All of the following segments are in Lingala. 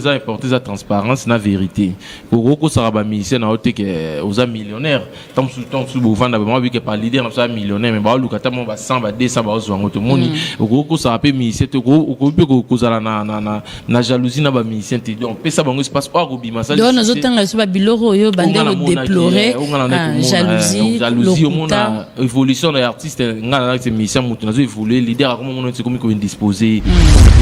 Ça importe la transparence, la vérité. Pour que ça va ministère na haute que aux millionnaires. Tant sous vendre moi vu que par leader ça millionnaire mais bah lukata mon ba 100 ba 200 ba zo ngoto moni. Pour que ça va ministère to ko ko za na jalousie na ba ministère te on peut ça bango espace pas robima ça. Donc nous autant so ba biloko yo bande déplorer jalousie au monde évolution des artistes ngana na ministère mutu na zo évoluer leader comme on est comme indisposé. Et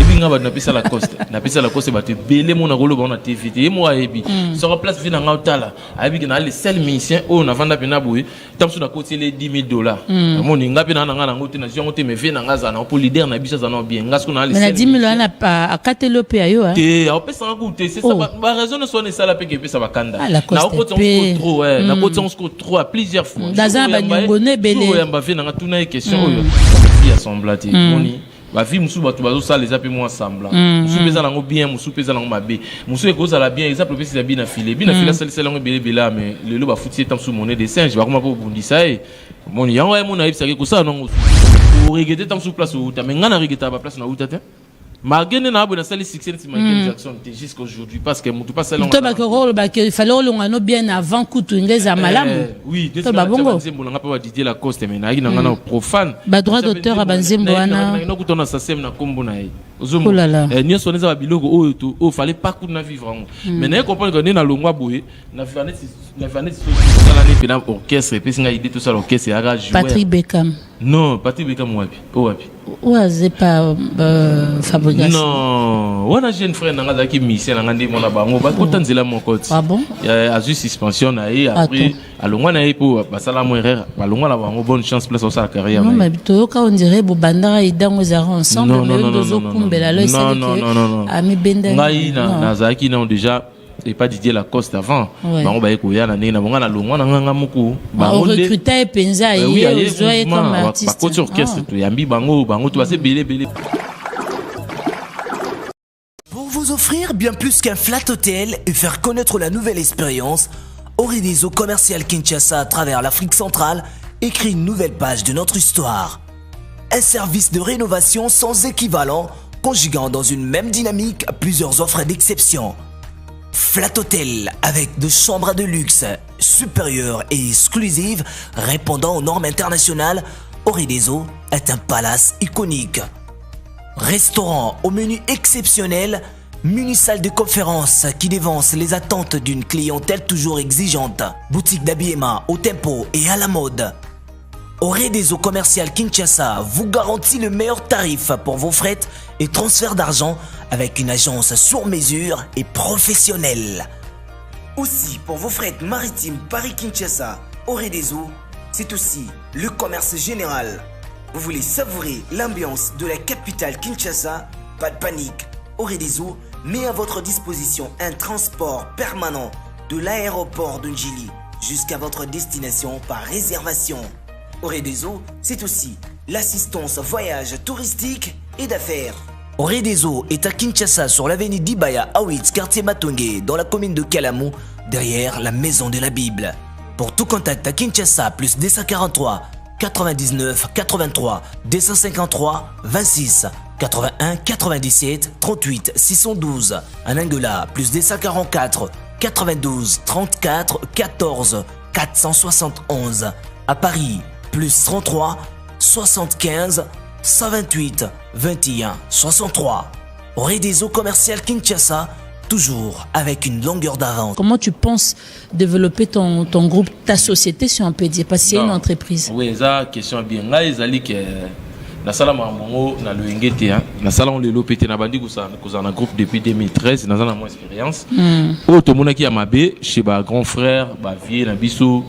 puis ngaba na pesa la coste ba te belé mon rôle ba na TV moi et puis sur place vina ngautala abi que na les seuls musiciens on a vanda pena boy tam sur na côté les $10,000 mon ngapi na ngana ngote na zion ngote me vina ngaza na pour leader na biso za na bien ngasko na les mais na $10,000 na a katelo pe ayo hein te a pesa ngote c'est ça ba raison ne soit ça la pe que pesa ba kanda na côté on trop na côté on score trop à plusieurs fois dans ba nyongone belé ya ba vina ngatuna une question oyo ya semblate moni ba vie musu batu bazo ça les appels moi semblant musu pesa nango bien musu pesa nango mabe musu ekoza la bien exemple pesa la bien filé celle lango belé mais le lo ba fouti tam sous monnaie de singe ba comment pour bundisa e mon yango e mon na ibisa ko ça non o regretter tam sous place ou ta mais ngana regretter ba place na ou tata Margene na abona sali succès de Michael Jackson jusqu'à aujourd'hui parce que mutu pas salon il fallait on bien avant kutu ngeza malamu oui de ça nzembo nga pa Didier Lacoste mais na ngana profane ba droit d'auteur à banzembo wana na kutona sa sem na kombo na ye ozomo ni soneza ba biloko oyo to o fallait pas kuna vivre en mais na comprendre que na longwa boye na vanette ça la ne pena orchestre puis nga idée tout ça l'orchestre ya jouer Patrick Beckham non Patrick Beckham wapi c'est pas Fabregas non on a jeune frère nanga zaki mission nanga ndi mona bango ba kotanzela mon côté ah bon a juste suspension na et après alongwa na pour basala mo erreur balongwa la bango bonne chance place sur sa carrière non mais to ka on dirait bo bandara idango za ensemble mais dozo kumbela lo c'est que ami benda ngai na zaki na déjà et pas Didier Lacoste avant bango ba ekoya na nena bonga na longwa na nganga moko bango recruter penza ye zoye comme artiste pas côté orchestre to yambi bango to va se belé pour vous offrir bien plus qu'un flat hôtel et faire connaître la nouvelle expérience, Orideso Commercial Kinshasa à travers l'Afrique centrale écrit une nouvelle page de notre histoire. Un service de rénovation sans équivalent conjuguant dans une même dynamique plusieurs offres d'exception. Flat Hotel avec de chambres de luxe supérieures et exclusives répondant aux normes internationales, Orideso est un palace iconique. Restaurant au menu exceptionnel, mini-salle de conférence qui dévance les attentes d'une clientèle toujours exigeante, boutique d'habillement au tempo et à la mode. Orideso Commercial Kinshasa vous garantit le meilleur tarif pour vos frais et transferts d'argent avec une agence sur mesure et professionnelle. Aussi, pour vos frais maritimes Paris-Kinshasa, Orideso, c'est aussi le commerce général. Vous voulez savourer l'ambiance de la capitale Kinshasa? Pas de panique, Orideso met à votre disposition un transport permanent de l'aéroport de Njili jusqu'à votre destination par réservation. Orideso, c'est aussi l'assistance voyage touristique et d'affaires. Orideso est à Kinshasa sur l'avenue d'Ibaya Awitz, quartier Matongé, dans la commune de Kalamou, derrière la maison de la Bible. Pour tout contact à Kinshasa, plus 243 99 83 253 26 81 97 38 612. En Angola, plus 244 92 34 14 471. À Paris, plus 33 75 128 21 63. Orideso Commercial Kinshasa, toujours avec une longueur d'avance. Comment tu penses développer ton groupe, ta société, si on peut dire, parce que c'est une entreprise? Oui, ça question bien. Là, ils allaient que la salle Mambo, na le ngete, la salle on le lopete na bandi qu'on a groupe depuis 2013, dans un mon expérience. Au tout le monde qui a mabé chez ba grand frère, ba vieux na biso.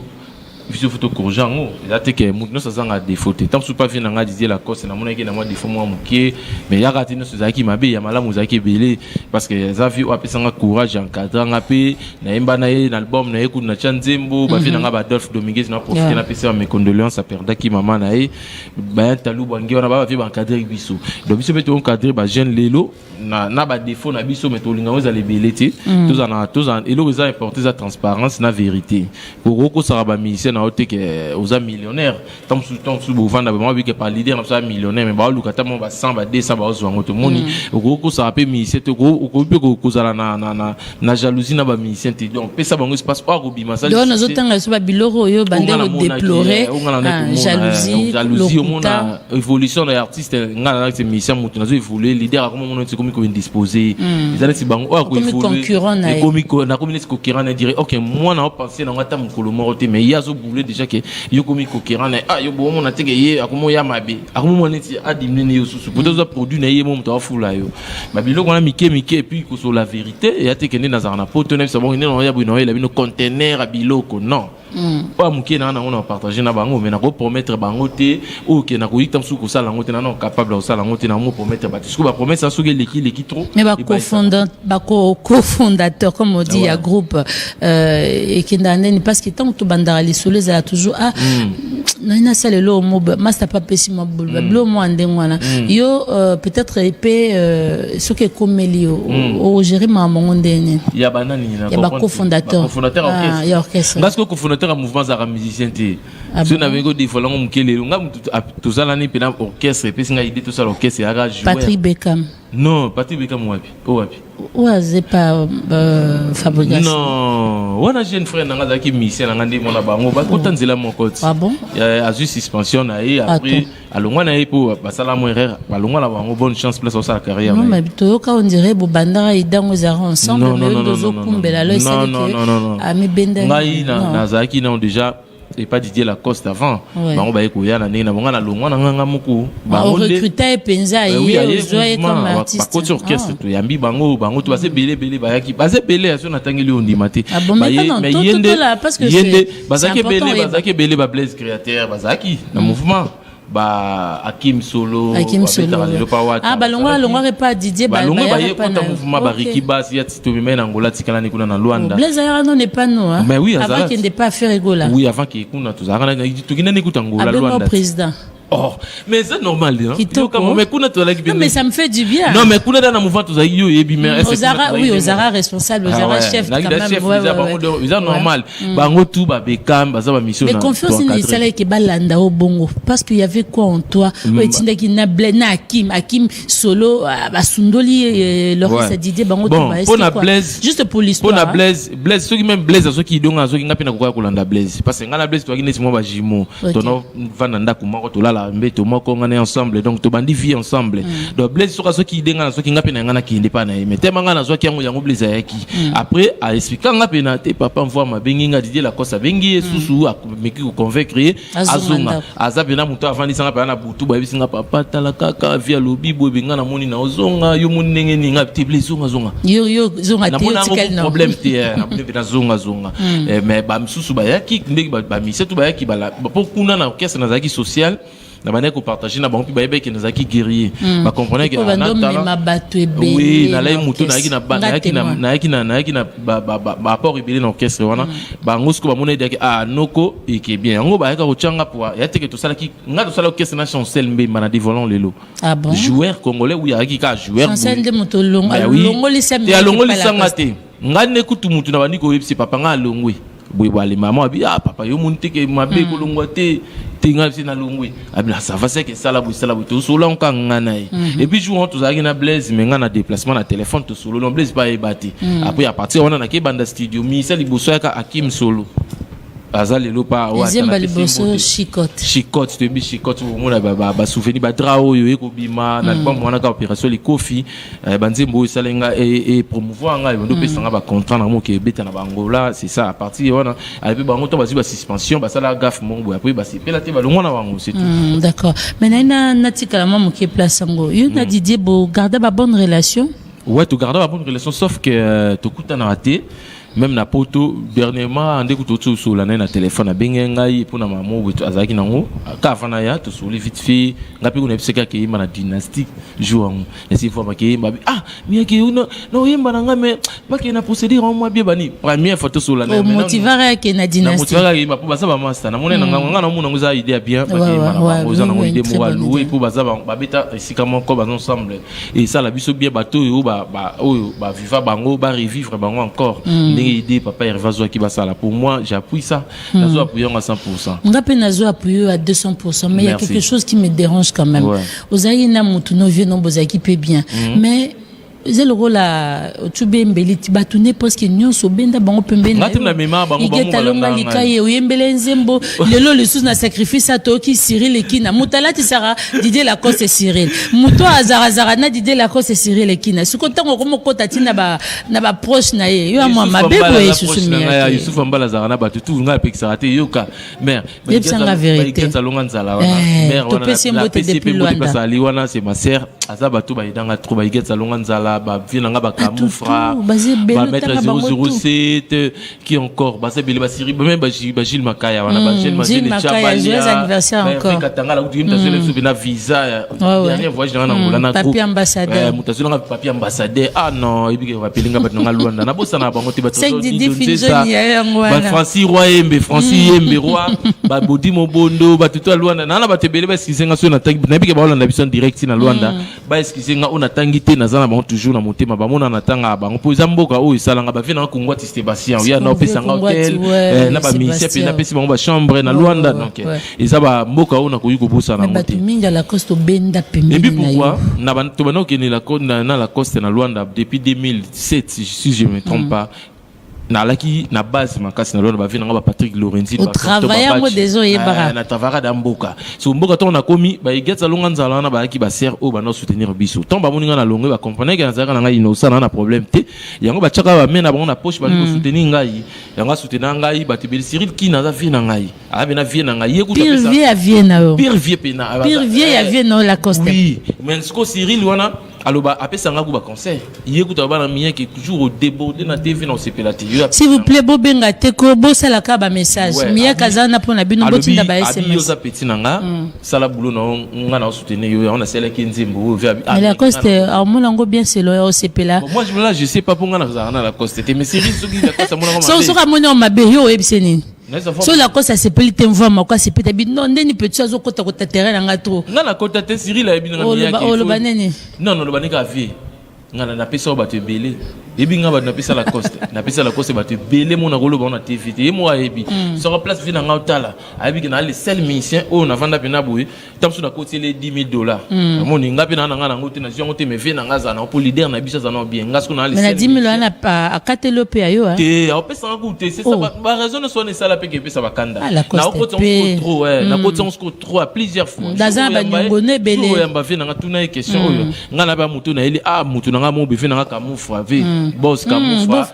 Visu photo corrigeant là te que nous ça a défaut tant sous pas vient nga Didier Lacoste na mona ki na moi défaut moi mukie mais ya raté nous zaki mabe ya malamu zaki belé parce que ça vu apesa nga courage encadrant ngapé na imba na album na eku na chanzembo ba vient nga ba Adolphe Dominguez na profiter na pesa mes condoléances à perda ki maman na e ba talou bangi on ba va encadrer biso donc biso beto encadrer ba jeune lelo na ba défaut na biso mais to linga vous allez belé tous en et le ça importe la transparence la vérité pour ko ça ba mission na ote que aux millionnaires tant sous vendre ba moi que par leader na ça millionnaire mais ba lukata mo ba 100 ba 200 ba zo ngoto moni ko ça appelle ministère ko zala na jalousie na ba ministère donc pesa bango espace pas ko bima ça donc nous autant so ba biloko yo bande ko déplorer jalousie au monde évolution des artistes ngana na ministère mutu na zo évoluer leader comme on est comme ko indisposé ils allaient si bango ko évoluer na comme les concurrents na dire OK moi na penser na ngata mukolo morote mais ya zo boulé déjà que yo comme concurrent na yo bo mo na teke ye akomo ya mabe akomo mo neti adimne ne yo susu peut-être za produit na ye mo mto afula yo ba biloko na mike et puis ko sur la vérité ya teke ne na za na poto ne sabon ne no ya bino ya bino conteneur a biloko non pas muke na on a partager na bango mais na ko promettre bango te o ke na ko yita msu ko sala ngote na non capable de sala ngote na mo promettre ba tisiko ba promesse ça l'équipe trop mais ba cofondateur comme on dit il y a groupe et qui ndane parce que tant que bandara les soles ça toujours na ça le lo mo master pas pessima bulba blo mo andengwana yo peut-être épée ce que comme Melio au gérer ma mondene il y a banani na il y a cofondateur orchestre parce que cofondateur a mouvement za musicien te si na vengo di folango mukele nga tout ça l'année pena orchestre puis nga idée tout ça l'orchestre ya jouer Patrick Beckham non Patrick Beckham wapi ouais c'est pas Fabregas non wana jeune frère nanga za ki musicien nanga ndi mona bango ba kotanzela mon côté ah bon a juste suspension na et après alongwa na pour basala mo erreur balongwa la bango bonne chance place sur sa carrière non mais to ka on dirait bo bandara idango za ensemble mais dozo kumbela lo c'est que ami benda ngai na zaki na déjà et pas Didier Lacoste avant bango ba ekoya na nina bonga na longwa na nganga moko bango recruter penza ye zoye comme artiste par contre orchestre to yambi bango to base belé ba yaki base belé aso na tangeli ondima te mais yende parce que yende bazaki belé ba Blaise créateur bazaki na mouvement ba Hakim Solo balongwa pas Didier balongwa ba ye konta mouvement ba Rikiba si ya tito bimena Angola tikala ni kuna na Luanda Blaise non n'est pas nous mais oui avant qu'il n'ait pas fait rigola oui avant qu'il kuna tuzakana tukina ni kuta Angola Luanda président oh mais c'est normal hein mais kuna to la non mais ça me fait du bien non mais kuna dans mouvement to yo yebi mais Ozara responsable Ozara chef quand même c'est normal bango tout ba Beckham baza ba mission mais confiance ni sala ke balanda au bongo parce qu'il y avait quoi en toi etinda ki na Hakim Solo basundoli Laurence Didier bango tout ba juste pour l'histoire pour Blaise ceux qui même Blaise ceux qui donga ceux qui ngapena ko kolanda Blaise parce que ngana Blaise to ki neti mo ba jimo tono vananda ko mako to la mbeto moko ngane ensemble donc to bandi vie ensemble donc Blaise soka soki denga soki ngapena ngana ki ndepana mais tema ngana soki yango Blaise yaki après a expliquer ngapena te papa mvoi ma bengi nga Didier Lacoste bengi susu a meki ko convaincre azonga azabena muto avandi sanga pa na butu ba bisinga papa tala kaka via lobi bo benga na moni na ozonga yo moni ndenge ni nga te Blaise zonga yo zonga te tikal na problème te na zonga mais ba msusu ba yaki ndenge ba misetu ba yaki ba pour kuna na orchestre na zaki social la manière qu'on partage na bango puis qui nous a qui guerrier ba comprenez que oui na lay mutu na na ba port ibele na orchestre wana bango sko ba mona idaki noko et qui bien ngo ba ka ochanga pour ya teke to sala ki nga to sala orchestre na chancel mbe mana di volant lelo joueur congolais oui ya ki ka joueur chancel de moto longo lisam ya longo lisanga te nga ne kutu mutu na bandi ko yebisi papa nga longwe boy wale maman abi papa yo monte ke mabe ko longwa te tinga na longwe abi ça va c'est que ça la to solo on ngana et puis jour on to zaki na Blaise mais ngana déplacement na téléphone to solo non Blaise pas ebati après à partir on a ke banda studio mi ça liboso ya Hakim Solo azali lo pa wa zemba liboso chicote to bi chicote au mona ba souvenir ba drao yo eko bima na kwa mwana ka opération li kofi banzembo salenga et promouvoir nga ndo pesanga ba contrat na mo ke beta na bangola c'est ça à partir wana avec bango to ba suspension ba sala gaffe mongo après ba sipela te ba longo na bango c'est tout d'accord mais na tikala mo ke place ngo yo na Didier bo garder ba bonne relation ouais to garder ba bonne relation sauf que to kutana raté même na poto dernièrement ande ko to so la na téléphone a benga ngai pour na maman wetu azaki nango ka fana ya to so vite fait ngapi ko nepseka ke ima na dynastique jour et si fois ke imba mi ke no yemba na ngame ba ke na procédure en moi bien bani première photo so la na motivera ke na dynastique motivera ke imba pour basa ba master na mona nga na mona ngoza idée bien ba ke imba na ngoza na idée mo wa louer pour basa ba beta sikamo ko ba ensemble et ça la biso bien bateau yo ba viva bango ba revivre bango encore idée papa Hervé qui va ça là. Pour moi, j'appuie ça. Nazo appuyer à 100%. Ngape nazo appuyer à 200%, mais il y a quelque chose qui me dérange quand même. Ozayi na mutu no vie no bozaki pe bien. Mais c'est le rôle là tu bembeli tibatune parce que nyon so benda bango pembeni ngati na mema bango bango talonga likaye oyembele nzembo lelo le sous na sacrifice atoki Cyril Ekina mutalati sara Didier Lacoste Cyril muto azara na Didier Lacoste Cyril Ekina siko tango komo kota tina ba na ba proche na ye yo amwa mabebo ye susumi ya Youssouf Mbala zara ba tutu nga pekisa te yoka mère ba yebsanga vérité ba longa nzala wana mère wana la PCP mbote pasali wana c'est ma sœur azaba to ba idanga trop ba yeketsa longa nzala ba vinanga ba camoufra ba mettre 007 qui encore ba sebeli ba siri même ba Gilles Makaya wana ba Gilles Makaya joyeux anniversaire encore katanga la kutu mtazele so bina visa dernier voyage dans Angola na papier ambassadeur mutazela nga papier ambassadeur ah non ibike ba pelinga ba nga Luanda na bosa na bango te ba c'est difficile ba Francis Royembe roi ba Bodi Mobondo ba tuto Luanda na ba tebele ba skisenga so na tangi na ibike ba Holanda biso direct na Luanda ba skisenga ona tangi te na zana ba toujours na motema ba mona na tanga ba ngo poza mboka o isalanga ba vina kungwa ti Sébastien ya na opesa nga hotel na ba mission pe na pesi bango ba chambre na Luanda donc eza ba mboka o na koyiko bosa na mote minga la coste benda pembe et puis pourquoi na ba to bana okeni la coste na Luanda depuis 2007 si je me trompe pas na laki na base makasi na Luanda ba vina nga ba Patrick Lorenzi ba travailler mo des oye bara na travailler da mboka so mboka to na komi ba igetsa longa nzala na ba ki ba ser o ba no soutenir biso ton ba moninga na longo ba comprendre que na zaka na ngai innocent na problème te yango ba chaka ba mena ba na poche ba ko soutenir ngai yango soutenir ngai ba tebeli Cyril ki na za vie na ngai a be na vie na ngai ekuta pesa pire vie à vie na yo pire vie pena pire vie à vie na la coste oui mais ce que Cyril wana aloba apesa nga ba conseil yekuta ba na mien qui toujours au débordé na TV na sepelati s'il vous plaît bobenga te ko bosala ka ba message mia kazana pona bino botinda ba SMS abi yoza petit nanga sala boulot na nga na soutenir yo on a celle qui nzembo mais la coste amona ngo bien c'est lo sepela moi je sais pas pour nga na la coste mais Cyril soki la coste mona so so ka mona mabe yo ebiseni so la coste sepeli te mvua makwa sepeta bi non ndeni petit azo kota kota terrain nga trop nga na kota te Cyril a bino na mia o lo banene non lo banika vie nga na pesa ba te belé ebi nga ba na pesa la coste ba te belé mon ngolo ba na TV te mo ayebi sur place vina nga otala ayebi que na les seuls musiciens o na vanda pena boy tamsu na côté les $10,000 mon nga pena nga na ngote na jongo te me vina nga za na pour leader na biso za na bien nga sko na les mais na $10,000 na a katelo pe ayo hein te a pesa nga goûter c'est ça ba raison ne soit ne sala pe que pesa ba kanda na côté on trop na côté on score trop à plusieurs fois daza ba nyongone belé so ya ba vina nga tuna question oyo nga na ba mutu na eli mutu na nga mo be vina nga kamoufra ve boss camoufra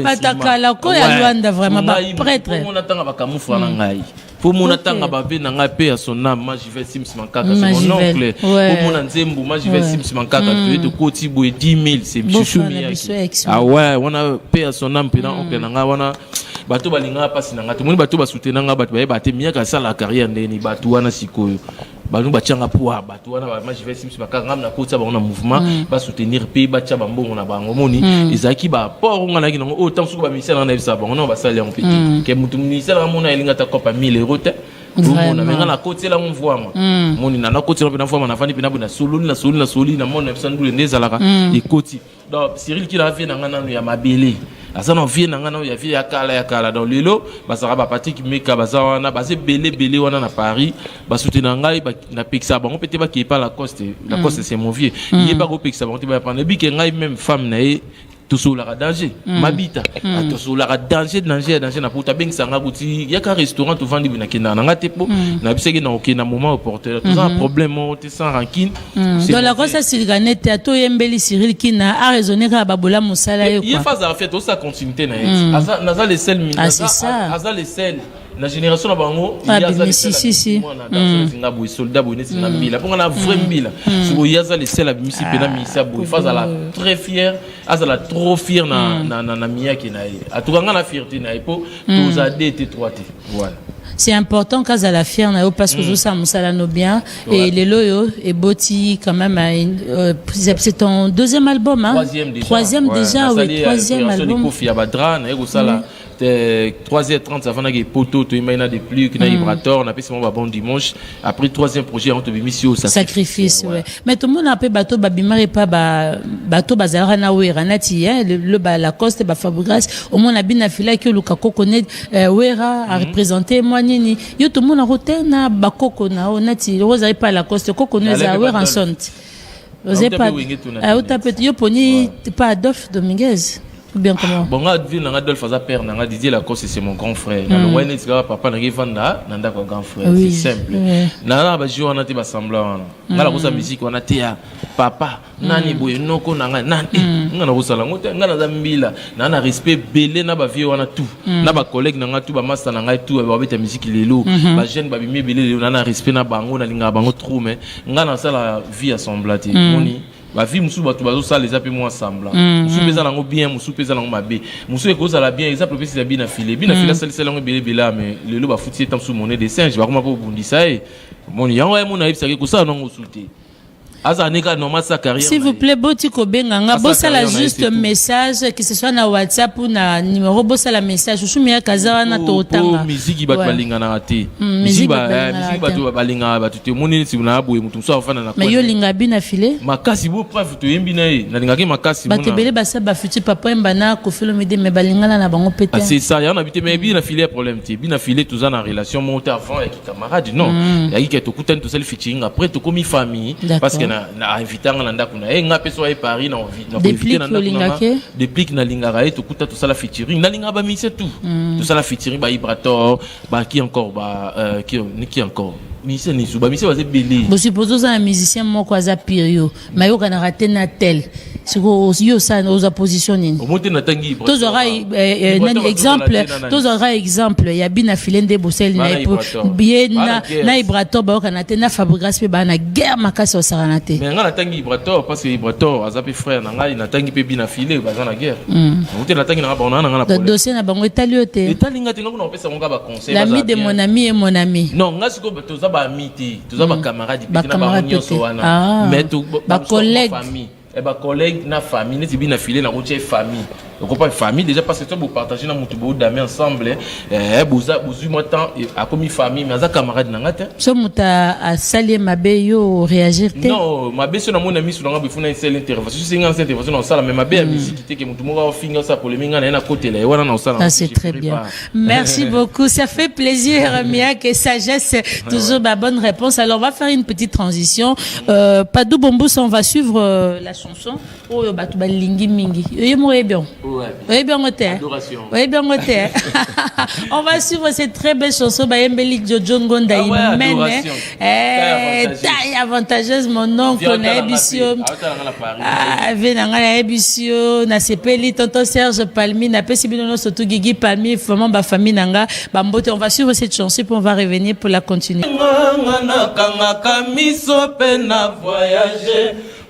patakala ko ya Luanda vraiment ba prêtre mon atanga ba camoufra na ngai pour mon atanga ba ve na ngai pe à son âme moi je vais Sims Mankaka c'est mon oncle pour mon nzembo moi je vais Sims Mankaka tu es koti boy 10,000 c'est chouchumi ah ouais on a pe à son âme pe na oncle na nga wana bato balinga pasi na nga to moni bato ba soutenir nga bato ba te miaka sala carrière ndeni bato wana sikoyo ba nous batianga poa bato wana moi je vais Sims Mankaka ngam na kota ba na mouvement ba soutenir pe ba tia bambongo na bango moni ezaki ba port ngana ki nango o tant suko ba misala na bisa bango na ba sala en petit ke mutu misala mona elinga ta kopa 1,000 € te mona menga na kota la on voit moi moni na kota na voit na fani pina na solo na mona bisa ndule ndezalaka ekoti donc Cyril qui la vie na ngana ya mabele asana vie na ngana ya vie ya kala dans lelo basara ba Patrick Meka bazawana base belé wana na Paris ba soutenir ngai na pekisa bango pete ba ki pas la coste c'est mon vieux il pas ko pekisa bango te ba prendre bi ke ngai même femme na e tout sur la danger mabita tout sur la danger na puta beng sanga buti ya ka restaurant to vandi bina kenda na ngate po na biseki na okena moment opportun tout ça problème te sans rancune dans la cause c'est ganete to yembeli Cyril Kina a raisonné ka babola musala yo quoi il phase en fait ça continuité na asa les seuls asa les seuls la génération na bango il y a ça les soldats boy nesi na mbila ponga na vrai mbila so il y a ça les seuls à misi pena misa boy phase à la très fier asa la trop fier na mia ki na a tukanga na fierté na ipo tous a DT 3T Voilà. C'est important qu'à la fière parce que ça me bien et les loyaux et Boti quand même c'est ton deuxième album hein. Troisième déjà oui, troisième album. C'était 3h30 avant que poteau tu imagines des plus que vibrateur on appelle ça bon dimanche après troisième projet on te mission sacrifice ouais mais tout le monde appelle bateau babimare pas bateau bazara na wera nati le la coste ba Fabregas au moins na bina fila que le kako connaît wera a représenté moi nini yo tout le monde a roté na bakoko na nati vous avez pas la coste koko na za wera en sont vous avez pas au tapet yo poni pas Adolphe Dominguez. Bien comment bon nga vie na Adolphe faza père na Didier Lacoste c'est mon grand frère na le wine c'est papa na vanda nanda ko grand frère c'est simple na ba jouer on a te ba semblant nga la kosa musique on a te papa nani boye noko na nga nani nga na kosala ngote nga na zambila na respect belé na ba vie on a tout na ba collègue na nga tout ba master na nga tout ba beta musique lelo ba jeune ba bimi belé na respect na bango na linga bango trop mais nga na sala vie assemblate moni ba vie musu bato bazo sala les appels moi ensemble musu pesa lango bien musu pesa lango mabe musu ekoza la bien exemple pesa ya bina filé sala lango belé bela mais lelo ba futi etam sous monnaie de singe ba koma po bundisa moni yango ya mona ibisa ke ça non souté s'il vous plaît, Boti Kobenganga, bossa la juste message, que ce soit na WhatsApp ou na numéro, bossa la message. Je suis meilleur Kazawa na Totanga. Musique bat balinga na ate. Musique bat balinga bat te moni si na boye mutu so afana na. Mais yo linga bina filé. Makasi bo preuve to yembi na ye. Na linga ke makasi mona. Batebele basa ba futi papa mbana ko felo mede me balinga na bango pété. Ah c'est ça, ya na bité mais bina filé problème te. Bina filé tout ça na relation monter avant avec camarade non. Ya ki to kutani to sel featuring après to komi famille parce que na invité na ndako na nga peso ay Paris na invité na ndako na depuis na lingara et to kuta to sala featuring na linga ba mise tout to sala featuring ba vibrator ba qui encore ba qui encore mise ni suba mise va se belé bo suppose un musicien moko aza pirio mais yo kana raté na tel siko yo ça aux positionner au monter na tangi tous aura exemple ya bina filende bosel na bien na vibrator ba kana te na Fabregas pe ba na guerre makasi au saranate mais nga na tangi vibrator parce que vibrator azape frère na ngai na tangi pe bina filé ba na guerre monter na tangi na ba na na dossier na bango etaliote etalinga te nga ko pesa ngo ba conseil l'ami de mon ami et mon ami non nga siko to za ba amiti to za ba camarade pe na ba nyonso wana mais to ba collègue et ba collègue na famille neti bina filé na routier famille donc pas famille déjà parce que tu partager na mutu bo d'amis ensemble boza moi temps a commis famille mais za camarade na ngata so muta a sali mabe yo réagir te non mabe so na mon ami so na bifuna une seule intervention c'est une intervention na sala mais mabe a musique te que mutu mo ga finga sa polémique na côté là wana na sala c'est très bien merci beaucoup ça fait plaisir Mia que sagesse toujours ma bonne réponse alors on va faire une petite transition Padou Bombous on va suivre la chanson oh batu balingi mingi yo mo bien oui, bien côté. Oui, bien côté. On va suivre cette très belle chanson Bayembeli Jojo Ngonda Imen. Taille avantageuse mon oncle na Ebisio. Venanga Ebisio na sepeli tonton Serge Palmi na pesibino surtout Gigi Palmi vraiment ba famille nanga ba mbote on va suivre cette chanson puis on va revenir pour la continuer.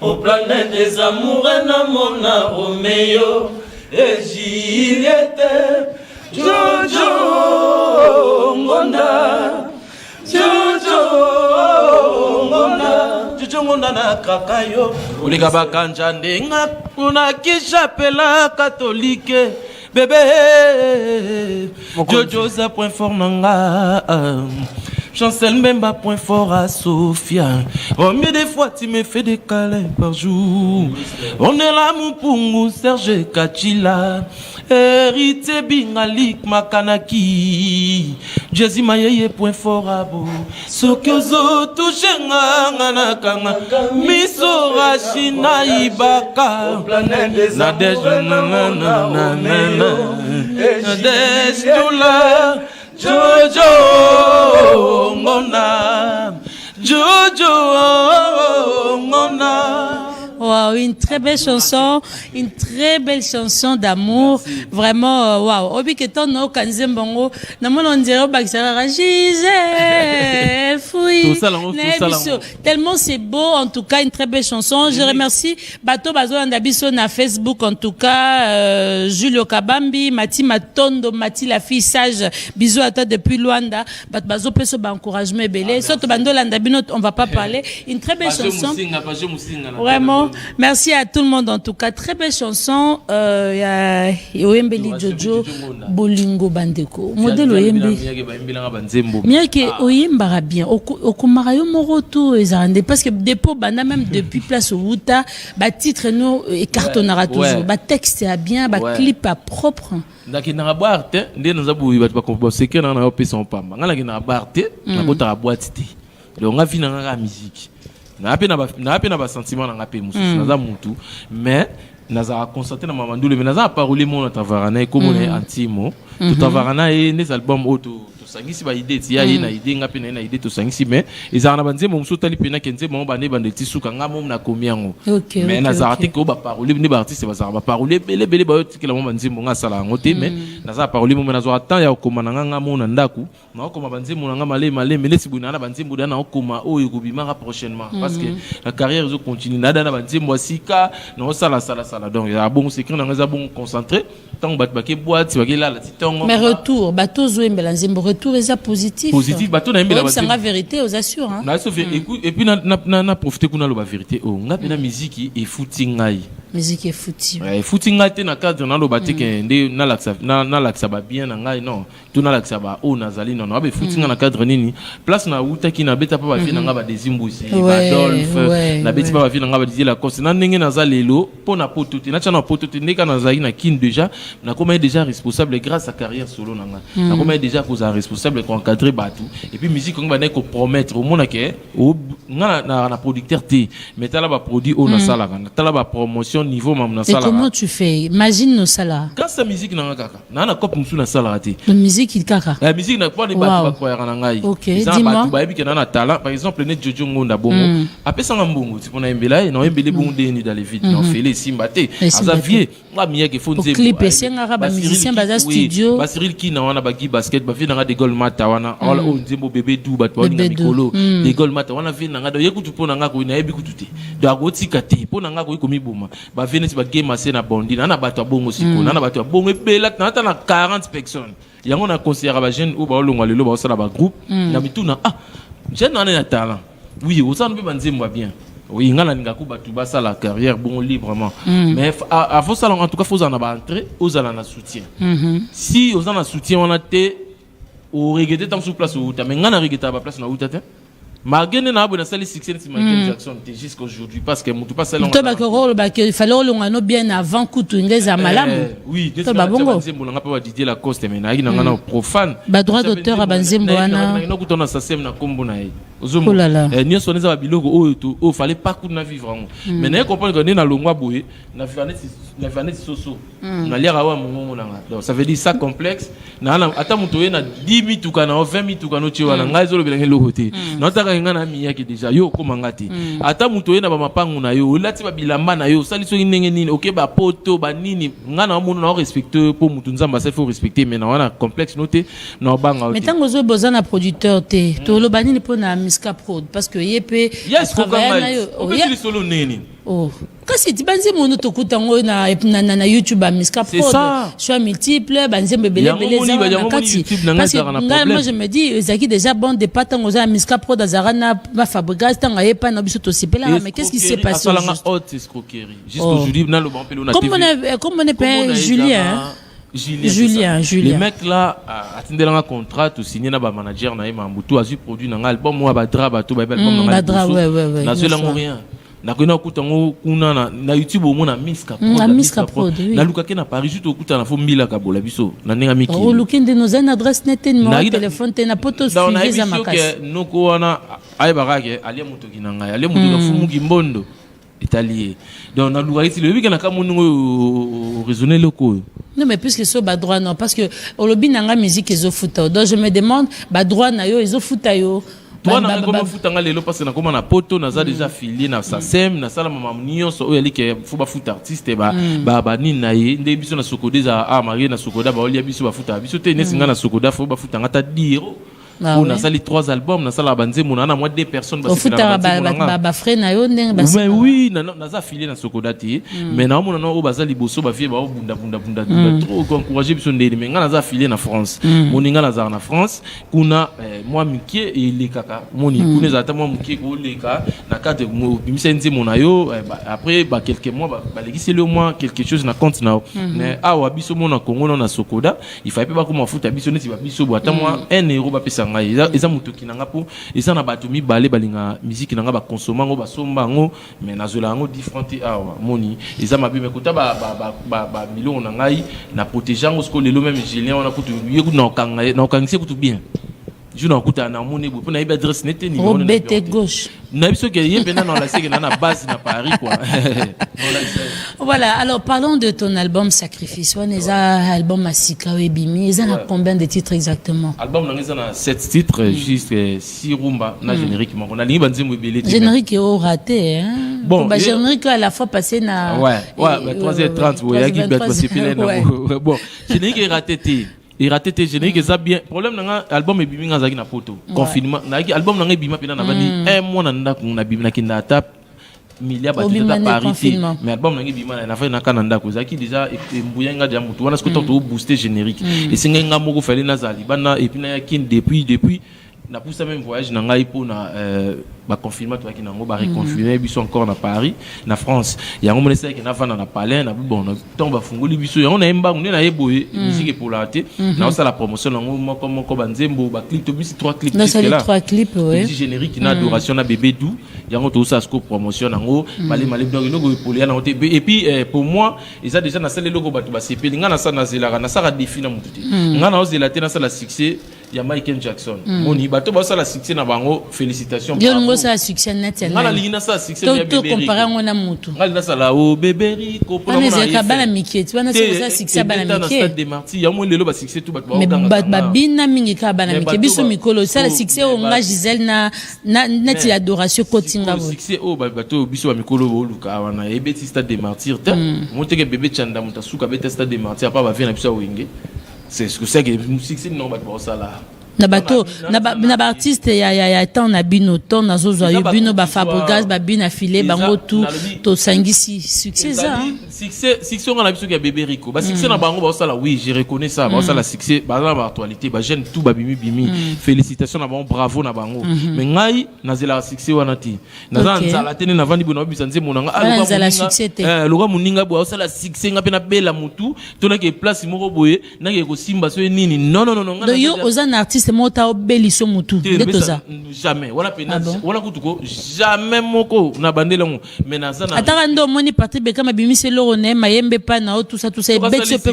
Au planète des amours na mona Roméo et Juliette Jojo Ngonda Jojo Ngonda na kakayo ulika bakanja ndenga kuna kisha pela catholique bébé Jojo za point fort nanga Chancel Mbemba point fort à Sofia. Oh mais des fois tu me fais des câlins par jour. On est là mon pungu Serge Kachila. Hérité Bingalik Makanaki. Jezi Mayeye point fort à beau. Sokozo touche ngana kanga. Miso Rachina Ibaka. Nadej Nadej Doula. Jojo Ngona Jojo Ngona Wow, une très belle chanson, d'amour. Merci. Vraiment, wow. Obi keton no kanzem bongo. Namon on dirait Baxara Gisèle. Fouille. Tout ça, Tellement c'est beau, en tout cas, une très belle chanson. Je remercie Bato Bazo Andabiso na Facebook, en tout cas, Julio Kabambi, Mati Matondo, Mati la fille sage. Bisous à toi depuis Luanda. Bazo Peso ba encouragement belé. Surtout Bando Landabino, on va pas parler. Une très belle chanson. Vraiment. Merci à tout le monde, en tout cas. Très belle chanson. Il y a Oyembeli Jojo, Bolingo Bandeko. Modèle Oyembe. Miake Oyembara bien. Okumarayo Moroto, parce que dépôt, bana même depuis place au Wuta, titre nous et cartonnera toujours. Texte est bien, clip à propre. Ndaki na boîte ndé nous abu ba ko seke na na son pamba ngala ki na boîte na ko ta boîte té donc nga fina nga musique na apena ba sentiment na ngape musu na za mutu mais na za constater na mamandule mais na za parole mon na tavarana comme on est antimo tout tavarana et les albums auto sangisi ba idée ti ya na idée ngape na idée to sangisi mais ezana banze mo musu tali pena kenze mo bande bande ti suka nga mo na komiango mais na za article ba parole ni ba artiste ba za ba parole bele ba yotika la mo banze mo nga sala ngote mais na za parole mo na zo attend ya komana nga mo na ndaku na okoma banze mo nga male mais lesi buna na banze mo na okoma oyo kobimaka prochainement parce que la carrière zo continue na na banze mo sika na sala donc ya bon secret na nga bon concentré tant bat ba ke boîte ba ke la ti tongo mais retour bateau zo embela nzembo retour est positif bateau na embela c'est la vérité aux assure hein na sauf et puis na profiter kuna lo ba vérité o nga pena musique et footing ngai musique est foutu footing ngai te na cadre na lo batike nde na laksa ba bien na ngai non tout na laksa ba o nazali non ba footing na cadre nini place na uta ki na beta pa ba fi na nga ba dezimbusi ba Dolph na beti pa ba fi na nga ba dizier la coste na ndenge na za lelo po na potote na chana potote ndeka na zali na kin déjà na comment déjà responsable grâce à carrière solo na nga na comment déjà cause responsable ko encadrer batu et puis musique ko ba ne ko promettre au monde ke o nga na producteur te mais tala ba produit o na sala na tala ba promotion niveau mam na sala. Et comment tu fais? Imagine nos salas. Quand sa musique na kaka na cop musu na sala te. La musique il kaka. La musique na pas de ba croire na ngai. OK, dis-moi. Ba yebi ke na talent par exemple ne Jojo Ngonda bongo. Apesa ngambongo ti pona embela e na embele bongo deni dans les vides na fele simbate. Azavier nga miye ke fonze. Clip senga ba musicien ba studio. Ba Cyril ki na wana ba gi basket ba fi na de gol mata wana all on nzembo bébé dou ba to ni mikolo. De gol mata wana fi na do yekutu pona nga ko na yebi kututi. Do agoti kate pona nga ko komi boma. Ba veneti ba game ase na bondi na bato bongo siko na bato bongo bela na 40 personnes yango na considérer ba jeune ou ba longwa lelo ba sala ba groupe na mituna jeune na talent oui au sein ba nzembo bien oui ngala ninga ku batu ba sala carrière bon librement mais à faut ça en tout cas faut en ba entrer aux ala na soutien si aux ana soutien on a té au regretter tant sur place ou ta mais ngana regretter ba place na uta té malgré na abona sali succès de Michael Jackson jusqu'à aujourd'hui parce que mutu pas sala on il fallait on bien avant kutu ngeza malamu oui to ba bongo nzembo nga pa Didier Lacoste mais na ngana profane ba droit d'auteur ba nzembo wana na kutona sasem na kombo na ye ozomo ni soneza ba biloko oyo to o fallait pas ku na vivre mais na comprendre que na longwa boye na vanette soso na lira wa mongo na donc ça veut dire ça complexe na ata mutu ye na 10 mituka na 20 mituka no chiwa na ngai zolo belenge lokote na taka nga na miya ki déjà yo ko mangati ata mutu ye na ba mapangu na yo lati ba bilamba na yo sali so ndenge nini OK ba poto ba nini nga na mutu na respecter pour mutu nzamba ça faut respecter mais na wana complexe noté na banga mais tango zo bozana producteur te to lo banini po na Miska Prod parce que yepe travailler na yo o solo nini oh kasi tibanzi mono tokutango na YouTube a Miska Prod choix multiple banzembe belé za kati parce que moi je me dis ezaki déjà bon de pas tango za Miska Prod azarana ba fabriquer tanga yepa na biso to sipela mais qu'est-ce qui s'est passé jusqu'à aujourd'hui na lo bampelo na TV comme on est Julien les mecs là attendent un contrat tout signé na ba manager na Mambutu a produit na album moi ba draba tout ba album na na seul rien na kona kutango kuna na YouTube au mona Miska Prod na lukake na Paris juste okuta na fo mbila kabola biso na nenga miki o lukende nos adresse net numéro téléphone te na poto suivi za makasi noko wana ay barake ali muto kinanga ali muto ka fumu kimbondo italien donc na lukake le week na kamungo raisonner loko. Non mais puisque ce bas droit non parce que au lobby nanga musique ezo futa donc je me demande bas droit na yo ezo futa yo toi na comme futanga lelo parce que na comme na poto naza déjà filié na SACEM na sala mama nyonso oyo ali ke faut ba futa artiste ba nini na ye nde biso na sokoda za marié na sokoda ba oli biso ba futa biso te nesinga na sokoda faut ba futanga ta dire. On a sali 3 albums, on a sali la bande on a moins 2 personnes parce que ba frère na yo ndeng ba. Mais oui, na affilié na sokodati, mais na on a au bazali bosso ba vie ba bunda trop encourager biso ndeli mais nga na affilié na France. Moninga na na France, kuna moi Mikie et les kaka. Moni kuna za ta moi Mikie ko leka na carte bimisenzi monayo après ba quelques mois ba legisi le mois quelque chose na compte na. Mais awa biso mona Congo na sokoda, il fallait pas comment foutre biso neti ba biso bo ata moi 1 euro ba pesa ils ont mutuki nanga po ils ont abatumi balé balinga musique nanga ba consommer ngo ba somba ngo mais nazola ngo différent awa moni ils ont mabi mekuta ba million nanga na protéger ngo ce que le même gélien on a kutu yeku na okangise kutu bien je na kuta na moni bo na iba adresse nete ni on bête gauche na biso ke yebena na la seke na base na Paris quoi. Voilà, alors parlons de ton album Sacrifice. On est un album Masika Ebimi, ils ont combien de titres exactement? Album on a 7 titres juste 6 rumba na générique on a lingi banzemo belé. Générique est raté hein. Bon, bah générique à la fois passé na ouais, 3h30 vous voyez qui va passer plein bon, générique est raté. Il raté tes génériques ça bien problème dans album ebimi ngazaki na poto confinement na album na ebima pena na bani un mois na ndako na bimina kinda tap milia batita ta parité mais album na ebima na fa na kananda ko zaki déjà mbuya nga dia mutu wana ce que to booster générique et singa nga moko fali na zali bana et puis na yakin depuis na poussa même voyage na ngai pour na ba confinement toaki na ngo ba reconfiner biso encore na Paris na France ya ngo monesa ki na vana na palais na bon na temps ba fungoli biso ya on na emba on na yeboye musique pour la té na ça la promotion na ngo moko banzembo ba clip to bisi 3 clips là c'est les 3 clips ouais petit générique na adoration na bébé dou ya ngo to ça sco promotion na ngo malé donc logo polia na té et puis pour moi ils a déjà na ça les logo ba to ba sepeli nga na ça na zela na ça ra défi na mututi nga na ozela té na ça la succès ya Michael Jackson moni bato ba ça la succès na bango félicitations ça succès net ngala lingina ça succès ya bébé to comparer ngona mutu ngala ça la o bébé rico pour la musique bala miketi wana ça succès bala miketi dans stade des martyrs ya mo lelo ba succès tout mais ba bina mingi ka bala miketi biso mikolo ça le succès o nga Gisèle na net l'adoration kotinga bo succès o bato biso ba mikolo bo luka wana e beti stade des martyrs ta monteke bébé chanda mutasuka beti stade des martyrs pa ba vient na biso wenge c'est ce que c'est que succès non ba ça là na bato na ba artiste ya temps na bino temps na zozo yo bino ba Fabregas ba bina filé bango tout to sangisi succès ça succès on a biso ya bébé Rico ba succès na bango ba ça là oui je reconnais ça ba ça la succès ba la actualité ba jeune tout ba bimi félicitations na bango bravo na bango mais ngai na zela succès wana ti na za la tene na vandi bona bisa nze monanga aloka muninga bo ça la succès nga pe na bela mutu to na ke place moko boye na ke ko simba so nini non nga yo ozana artiste mota obeliso mutu ndetoza jamais wala pena wala kutuko jamais moko na bandela ngo mais na sana ataka ndo moni parti beka mabimise loro ne mayembe pa na tout ça betso pe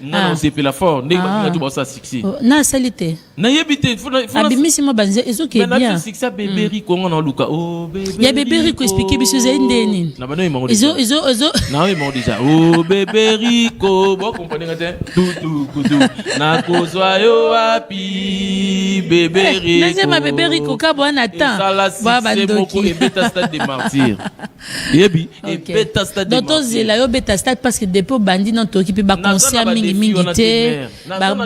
na on c'est la fort ndé ba tout ça succès na salite na yebite faut abimisi mo banze ezoke bien na succès bébé Rico ngona luka oh bébé ya bébé Rico expliquer biso za ndeni na bano imango izo na imango déjà oh bébé Rico bo comprendre ngate tout na kozwa yo wapi bébé Rico c'est ma bébé Rico ka bona temps ba bandoki beta stade des martyrs yebi et beta stade des martyrs donc zela yo beta stade parce que depuis bandi non to kipi ba concert mingi te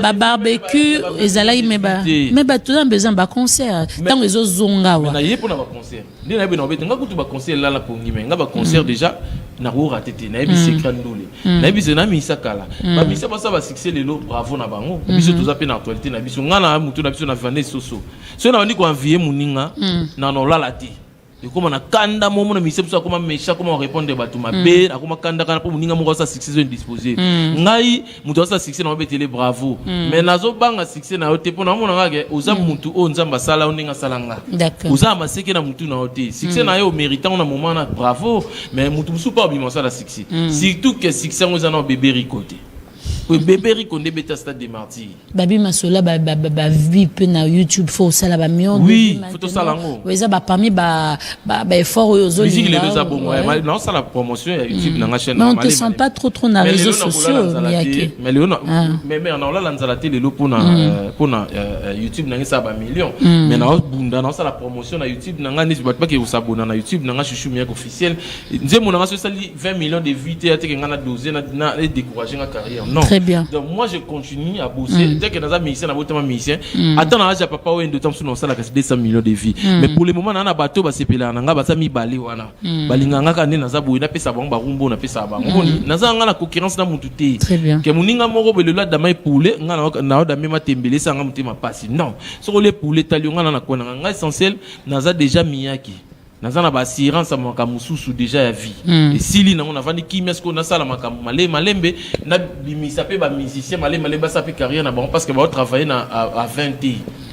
ba barbecue ezala mais ba tout dans besoin ba concert tant ezo zonga wa na yepo na ba concert ndi na bino beta ngakutu ba concert la pour ngime nga ba concert déjà na ko raté na yebi secret ndole na yebi zena mi sakala ba mi sa ba succès lelo bravo na bango biso toza pe na actualité na biso ngana mutu na biso na vane soso so na bandi ko envier muninga na no lala ti et comment na kanda momo na mise biso comment méchant comment répondre ba tout mabe na comment kanda kana pour muninga moko sa succès zo disposer ngai mutu sa succès na betele bravo mais nazo banga succès na yote pona mona ngake oza mutu o nzamba sala oninga salanga oza maseke na mutu na yote succès na yo méritant na moment na bravo mais mutu musu pas bima ça la succès surtout que succès ngoza na bébé Rico. bébé rikonde beta stade des martyrs babi masola ba vie pe na YouTube faut ça la ba mion oui faut ça lango oui ça ba parmi ba effort aux autres musique les deux bon non ça la promotion ya YouTube na chaîne mais on te sent pas trop na réseaux sociaux mais Léon mais on la lanza la télé lo pour YouTube na ça ba million mais na bunda na ça la promotion na YouTube na ngani pas que vous s'abonner na YouTube na chouchou miak officiel nzemo na so sali 20 millions de vues te que ngana doser na décourager ma carrière non très bien donc moi je continue à bosser dès que dans un musicien na botama musicien attends na ja papa ou ndo tamsu na ça la 200 millions de vues mais pour le moment na bato ba sepela na nga ba sami bali wana balinganga ka na za boina pesa bango ba rumbo na pesa bango na za nga na concurrence na mutu te que muninga moko belela dama poule nga na da mema tembele sanga mutema pasi non so le poule talionga na kona nga essentiel na za déjà miyaki nazana ba assurance amaka mususu déjà ya vie et sili na on avandi kimia ce qu'on a ça la makamu malembe na bimisa pe ba musicien malembe ba sa pe carrière na bon parce que ba travailler na à 20 ans.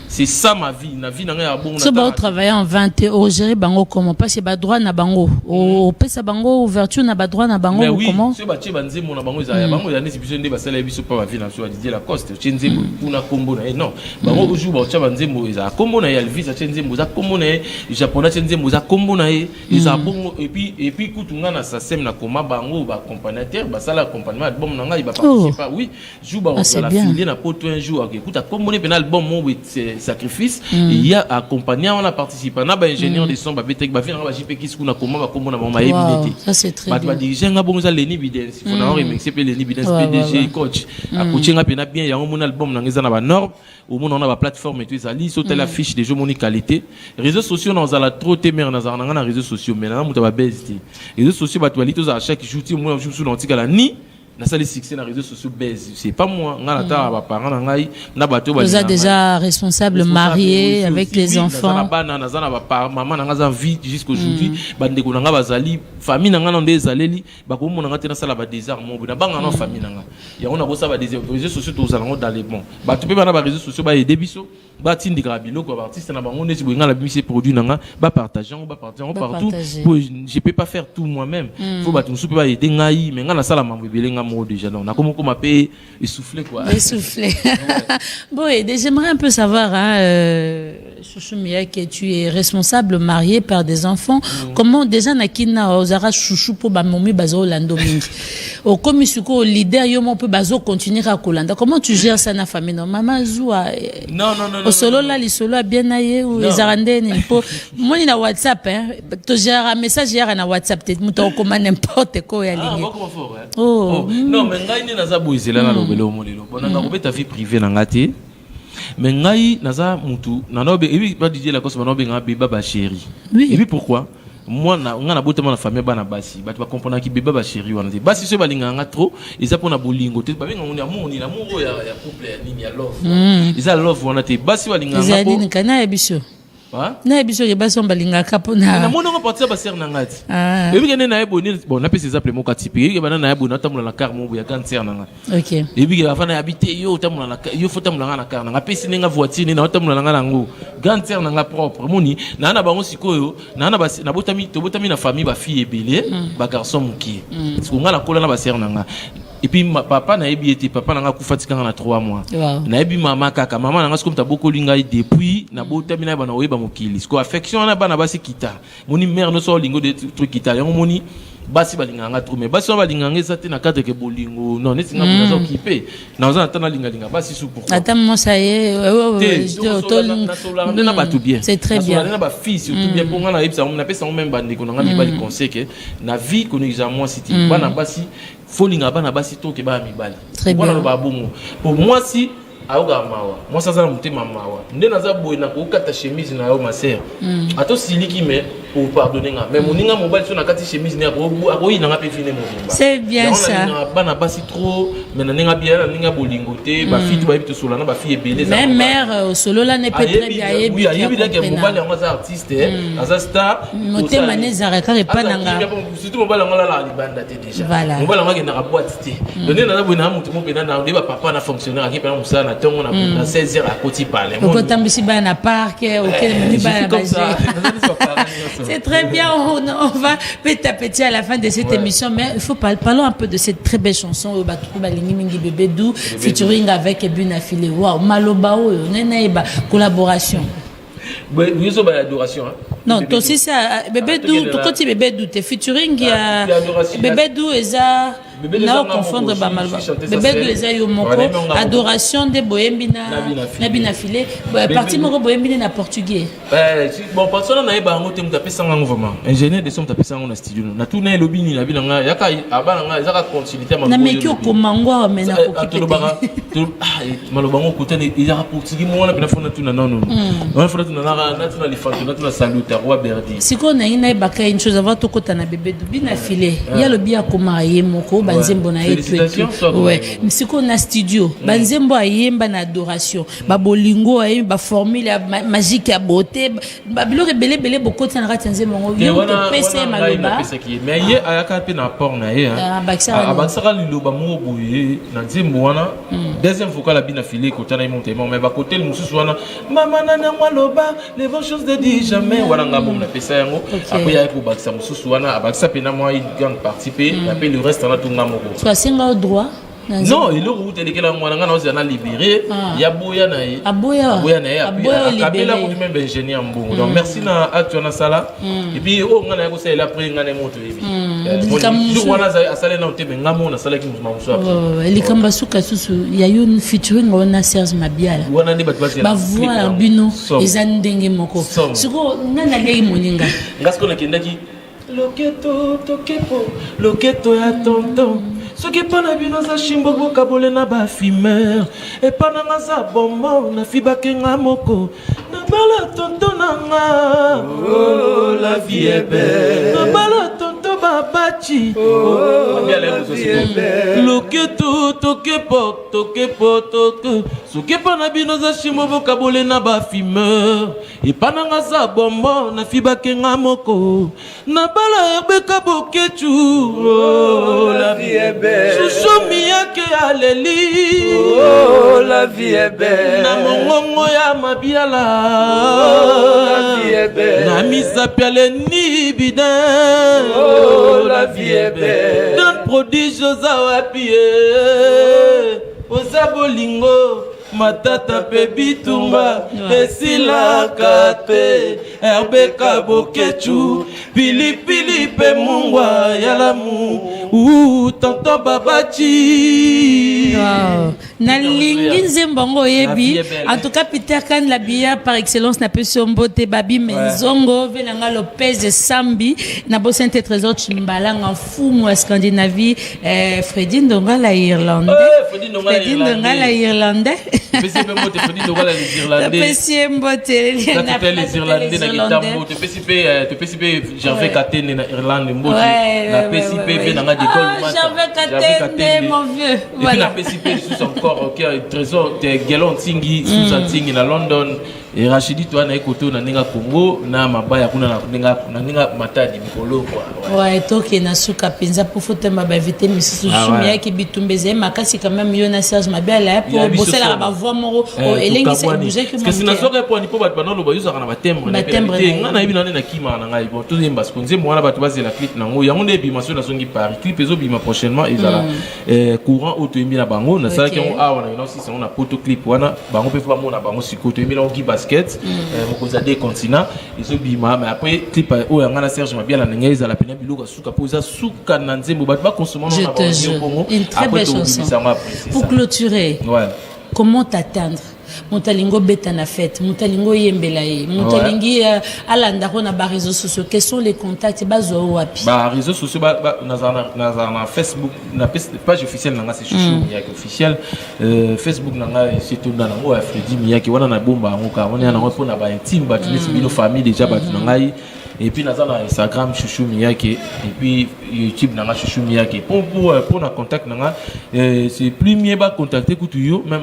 C'est ça ma vie, na vie na nga bon. So ba travailler en 20 au gérer bango comment parce que ba droit na bango au pesa bango ouverture na ba droit na bango comment. Mais oui, ba tie banze mon na bango za bango ya nesi biso nde ba sala biso pa ba vie na so Didier Lacoste chenze kuna kombo na non bango oju ba tie banze mo za kombo na Elvis chenze mo za kombo na japonais chenze mo za kombo na za bongo et puis kutunga na sa sem na koma bango ba accompagnateur ba sala accompagnement album na nga il va participer oui jou ba on la filer na poto un jour écoute kombo ne penal album mo sacrifice il y a accompagné on a participé na ba ingénieur de son ba betek ba vina ba JP qui na comment ba kombo na ba maïbinete ça c'est très bien ba diriger nga bongo za Lenny Bidens il faut na remixer pe Lenny Bidens PDG coach a coacher nga pena bien ya mon album na ngeza na ba norme au monde on a ba plateforme et tout ça li sauter la fiche des jeux moni qualité réseaux sociaux dans za la trop temer na za na réseaux sociaux mais na muta ba best réseaux sociaux ba toilette za chaque jour ti moi jour sur l'antique la ni na sali succès na réseaux sociaux baise c'est pas moi nga ta ba parents na ngai na bato ba vous êtes déjà responsable marié avec les enfants na bana na zana ba maman na nga za vie jusqu'aujourd'hui ba ndeko na nga bazali famille na nga na ndezaleli ba ko mona nga te na sala ba désert mo na banga na famille na nga ya on a bossa ba des réseaux sociaux to za ngo dans les bons ba to pe bana ba réseaux sociaux ba aider biso ba tindika biloko ba artiste na bango nesi bo nga la bimisi produit na nga ba partager partout je peux pas faire tout moi-même faut ba tout ba aider ngai mais nga na sala mambo belenga déjà non on a comment m'appeler essoufflé quoi essoufflé bon et j'aimerais un peu savoir Chouchou Mia que tu es responsable marié par des enfants comment déjà nakina ozara chouchou pour ba momi bazo lando mingi au comme suko leader yo mo peut bazo continuer à kolanda comment tu gères ça na famille non maman zoua non au solo là les solo bien aillé ou les arandé ni po moi na WhatsApp hein to gère un message hier na WhatsApp peut-être muto comment n'importe quoi ya ligne oh non mais ngai ni naza boizela na lobelo molelo bonanga ko beta vie privée na ngati mais ngai naza mutu nanobe et puis pas Didier Lacoste banobe nga beba ba chéri et puis pourquoi moi na nga na botama na famille bana basi bato ba comprendre ki beba ba chéri wana te basi so balinga nga trop eza pona bolingo te ba benga ngoni amour ni l'amour ya couple ni ya love eza love wana te basi balinga nga po eza kana ya biso na biso ke baso balinga kapona na mono partir ba ser na ngati et puis kene na eboni bon na pese exemple mo katipi ke bana na eboni tamula na car mo ya cancer na nga OK et puis afana habiter yo tamula na yo faut tamula na car na pese ninga voiture ni na tamula na ngo cancer na nga propre moni na na bango sikoyo na na na botami to botami na famille ba fille ebele ba garçon muki parce nga na kola na ba ser na nga et puis papa na ebi était papa na nga kufatika na 3 mois na ebi mama kaka mama na nga comme ta boko linga depuis na botami na bana oyeba mokili ko affection na bana basi kita moni mère no so lingo de truc kita yango moni basi balinga nga trop mais basi balinga nga ezate na cadre ke bolingo non nesi nga na zo occupé na zo atana linga basi sou pourquoi attends moi ça y est na ba tout bien c'est très bien na ba fille surtout bien pour nga na ebisa on appelle ça même bande ko nga mi bali conseil que na vie ko nous moi city bana basi folinga bana basi to ke ba mi bali voilà ba bongo pour moi si aoga mawa moi ça za mutema mawa nde naza boy na ko kata chemise na yo ma sœur ato siliki mais pour pardonner nga mais moninga mobile so na kati chemise na ko ina nga pe fine mobimba c'est bien ça bana basi trop mais na nga bien na nga bolingote ba fille to ba bitu sola na ba fille belé même mère solo là n'est pas très bien oui ayebi que mobile nga za artiste aza star motema ne zaraka pas nanga surtout mobile nga la libanda te déjà mobile nga na boîte te donné na boy na mutu mo pena na ba papa na fonctionnaire qui pena musana tongo na 16h à côté parler ko tambisi ba na parc auquel meni ba na C'est très bien, on va petit à petit à la fin de cette émission, mais il faut parlons un peu de cette très belle chanson Bébé Dou featuring avec Ebuna Filé. Waouh, Maloba nena collaboration. Oui, ça va adoration. Non, toi aussi ça Bébé Dou, tout côté Bébé Dou, t'es featuring Bébé Dou et ça na confondre ba Maloba. Bébé Dou et ça yo moko adoration de Boyembina na Filé. Parti moko Boyembina na portugais. Bon, personne na eba ngo tem taper sanga vraiment. Ingénieur de son taper sanga na studio. Na tout na lobini na binanga yaka abana nga zaka continuité ma. Na meki okomangwa mais na kokipeta. Maloba ngo kutane yaka portugais mo na bina fona tuna non. On fona tuna na tuna lifanto na tuna salute roi Berdi. Siko na ina baka une chose avant to kota na Bébé Dou bina Filé. Ya lobi akoma yemoko banzembo na yetu. Ouais. Siko na studio banzembo ayemba na adoration. Ba bolingo ayemba formule magique ya beauté. Ba bilo belé beaucoup na ratanze mongo. Yo to pese maloba. Mais ye ayaka pe na port na ye. Abaksa liloba mo boye na nzembo wana. Deuxième fois la bina Filé kota na imonte mais ba côté le mususu wana mama na maloba les bonnes choses de dire jamais wana ngabo na pesa yango. Après ya ko baksa mususu wana abaksa pe na moi il gang participer après le reste na tunga moko. Soit singa au droit. Non, il est route et que moi on a libéré. Il y a Boya naïe. Aboya naïe. Kabila pour lui-même ingénieur bon. Donc merci na actuellement sala. Et puis on a négocié la prix on a monté. Nous on a salé na tebe ngamo na salé qui nous mangeons. Les kambasuka susu il y a une featuring on a Serge Mabiala. On a débat passer. Ba voix bino ezandenge moko. Siko nana lei moninga. Ngasko na kendaki loketo tokepo loketo ya tonton. Ce qui est pas na bino za shimbo kabole na ba fumeur et pas na za bombo na fibake ngamoko na bala tonto nanga oh la vie est belle na bala tonto babachi oh la vie est belle loketo tokepo ce qui est pas na bino za shimbo kabole na ba fumeur et pas na za bombo na fibake ngamoko na bala herbe kabokechu oh la vie est belle. Chouchou miyake aleli. Oh la vie est belle. Na mongongo ya mabiala. Oh la vie est belle. Na misa piale ni bidin. Oh la vie est belle. Dans prodige zawapie. Oza bolingo. Matata pe bitumba esila kape herbe kabokechu pilipili pe mungwa yalamu tonton babachi. Wow. Na lingi nzembongo yebi en tout cas Peter Kan la bia par excellence na peso mbote babi menzongo venanga Lopez Sambi na bo Saint Trésor Chimbalanga fumu à Scandinavie Freddy Ndonga la Irlandais. Freddy Ndonga la Irlandais. Les Irlandais na PCP Gervais Katene na Irlande mboti na PCP na Gervais Katene mon vieux voilà na PCP sous encore trésor de Gelon Tingi sous Tingi na London et Rachidi toi na ekoto na ninga Congo na mabaya kuna na ninga matadi mikolo quoi ouais toke na suka penza pour fote ma ba invité monsieur Chumia qui bitumbeze makasi quand même yo na Serge Mabiala pour bosser la ba voix moro elengi c'est bouger que parce que na soka pour ni po ba no ba yuza kana ba tembre na nga na ibina na kima na ngai bon tout zemba parce que nzembo wana ba to bazela clip nango yango nde bi maso na songi par clip ezo bi ma prochainement ezala courant auto embi na bango na sala ki on a wana non si on a photo clip wana bango pe fa mona bango sikoto embi na basket mokoza des continents ezo bima mais après clip o yanga na Serge Mabiala na ngai ezala pena biloko suka poza suka na nzembo ba consommer na ba une très belle chanson pour clôturer. Ouais. Comment t'atteindre? Montalingo beta na fête, Montalingo yembelaye, Montalingi alanda ko na ba réseaux sociaux. Quels sont les contacts bazo wapi? Ba réseaux sociaux na Facebook, na page officielle nanga c'est Chouchou Miyake officiel. Facebook nanga c'est tout na ngo Freddy Miyake wana na bomba ngoka wana na ngo na ba intime ba tunisi bino famille déjà ba tunanga. Et puis dans Instagram Chouchou Miyake et puis YouTube nanga Chouchou Miyake pour na contact nanga c'est plus mieux ba contacter que yo même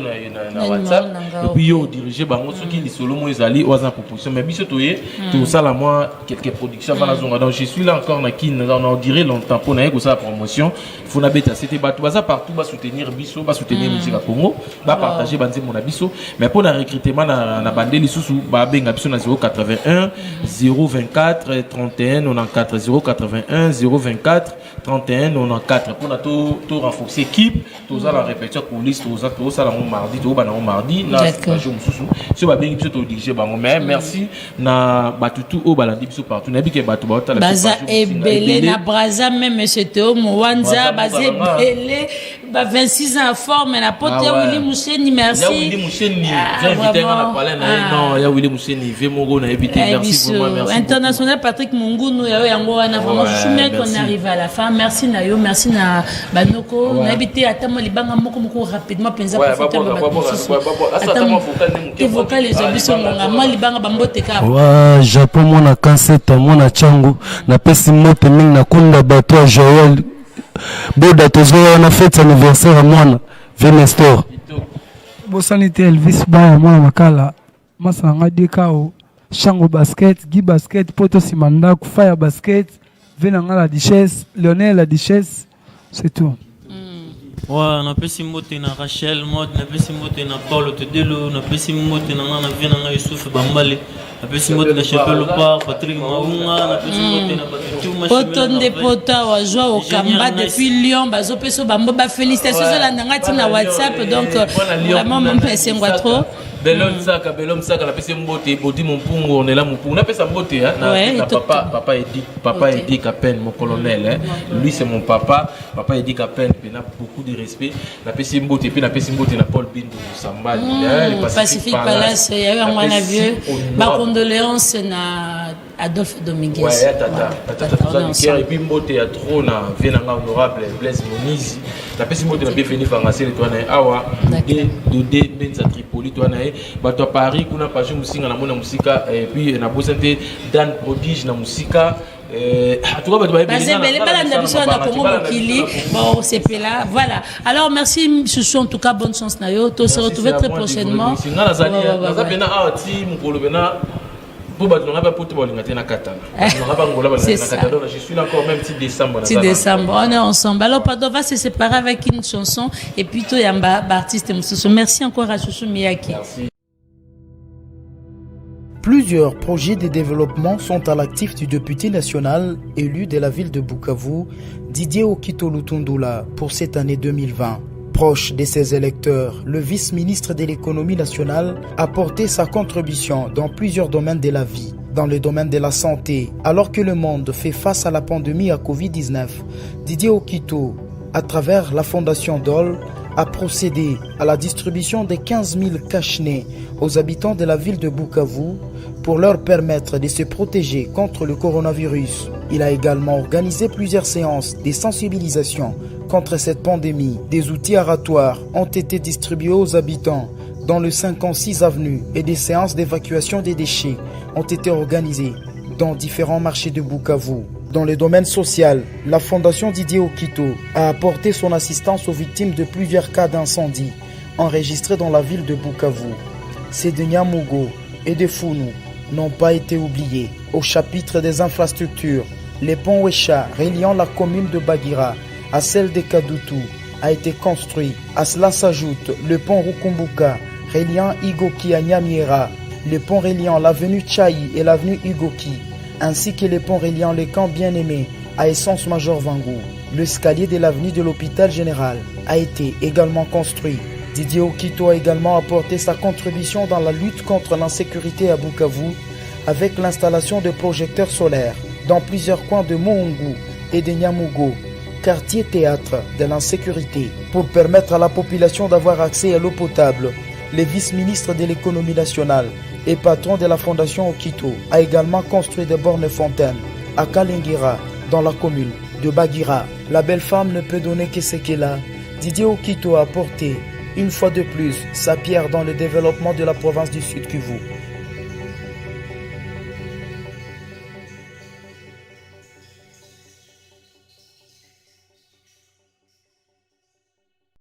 na WhatsApp et puis yo diriger bango soki li solo mo ezali oza proposition mais biso toye tout ça la moi quelques productions dans la zone donc je suis là encore na kin on dirait longtemps pour na ko ça promotion faut na beta c'était ba tout ça partout ba soutenir biso ba soutenir musique à Congo ba partager ba nzembo na biso mais pour na recrutement na bandeli susu ba benga biso na 081 024 084 31 94 081 024 31 94 pour tout renforcer l'équipe tout ça la répétition police tout ça la mardi tout ça mardi là c'est pas bien que tu dirigé mais merci na batutu au balandi biso partout na bike batu ba baza ebele na braza même monsieur Théo Mwanza baza ebele ba 26 ans forme na pote ya Willy Moucheni merci ya Willy Moucheni j'invite na parler non ya Willy Moucheni ve mongo na éviter merci vraiment merci international Patrick Mungunu ya yango wana vraiment je suis qu'on arrive à la fin merci na yo merci na banoko na éviter atamo libanga moko rapidement penza pour faire évoquer les ambitions ngama libanga bambote ka wa Japon mona kanseta mona changu na pesi mote mingi na kunda bato ya Joël boda tozo na fête anniversaire à mwana Venestor bosanité Elvis ba mwana makala masanga dekao Chango basket, Guy basket, Poto Simanda, Fire basket, Venanga la Duchesse, Lionel la Duchesse, c'est tout. Ouais, on a pris moté na Rachel, on a pris moté na Paulo Tedelo, on a pris moté na Venanga Youssouf Bambale, on a pris moté na Chapelle Par, Patrick Maunga, on a pris moté na Batutu. Poto de Pota wa joie au Kamba depuis Lyon, bazo peso bambo ba félicitations sur la nangati na WhatsApp donc vraiment mon PC ngwa trop. Belom Saka, la PC Mbote, Bodi mon pungo, on est là mon pungo. On a fait sa beauté, hein. Papa Eddie Capen, mon colonel, lui c'est mon papa. Papa Eddie Capen, il a beaucoup de respect. La PC Mbote, puis la PC Mbote, na Paul Bindou, Samba, Pacifique Palace, il y a eu un moine vieux. Ma condoléance na Adolphe Dominguez. Ouais, tata. Et puis Mbote, il y a trop, na Vienanga honorable, Blaise Monizi. La PC Mbote, n'a bien fini par raser le toit, Awa, Dodé, Benza Tripoli, toi, bato à Paris kuna page musika na mona musika et puis na bosante Dan Prodige na musika en tout cas bato ba belle balanda biso na Congo Mokili bon c'est là voilà alors merci Chouchou en tout cas bonne chance na yo to se retrouver très prochainement singa na zali na bena ati mukolo bena pour bato na ba pote ba lingate na katana na ba ngola ba na katana donc je suis là encore même petit décembre on est ensemble alors pardon va se séparer avec une chanson et puis to yamba artiste Moussou merci encore à Chouchou Miyaki merci. Plusieurs projets de développement sont à l'actif du député national élu de la ville de Bukavu, Didier Okito Lutundula, pour cette année 2020. Proche de ses électeurs, le vice-ministre de l'économie nationale a porté sa contribution dans plusieurs domaines de la vie. Dans le domaine de la santé, alors que le monde fait face à la pandémie à Covid-19, Didier Okito, à travers la fondation DOL, a procédé à la distribution de 15 000 cache-nez aux habitants de la ville de Bukavu pour leur permettre de se protéger contre le coronavirus. Il a également organisé plusieurs séances de sensibilisation contre cette pandémie. Des outils aratoires ont été distribués aux habitants dans le 56 avenue et des séances d'évacuation des déchets ont été organisées dans différents marchés de Bukavu. Dans le domaine social, la fondation Didier Okito a apporté son assistance aux victimes de plusieurs cas d'incendie enregistrés dans la ville de Bukavu. Ces de Nyamugo et de Founou n'ont pas été oubliés. Au chapitre des infrastructures, le pont Wecha reliant la commune de Bagira à celle de Kadutu a été construit. À cela s'ajoute le pont Rukumbuka reliant Igoki à Nyamiera, le pont reliant l'avenue Tchaï et l'avenue Igoki, ainsi que le pont reliant le camp Bien-Aimé à Essence Major Vangou. L'escalier de l'avenue de l'hôpital général a été également construit. Didier Okito a également apporté sa contribution dans la lutte contre l'insécurité à Bukavu avec l'installation de projecteurs solaires dans plusieurs coins de Mohungu et de Nyamugo, quartier théâtre de l'insécurité, pour permettre à la population d'avoir accès à l'eau potable. Le vice-ministre de l'économie nationale et patron de la fondation Okito a également construit des bornes fontaines à Kalingira, dans la commune de Bagira. La belle femme ne peut donner que ce qu'elle a. Didier Okito a apporté une fois de plus sa pierre dans le développement de la province du Sud Kivu.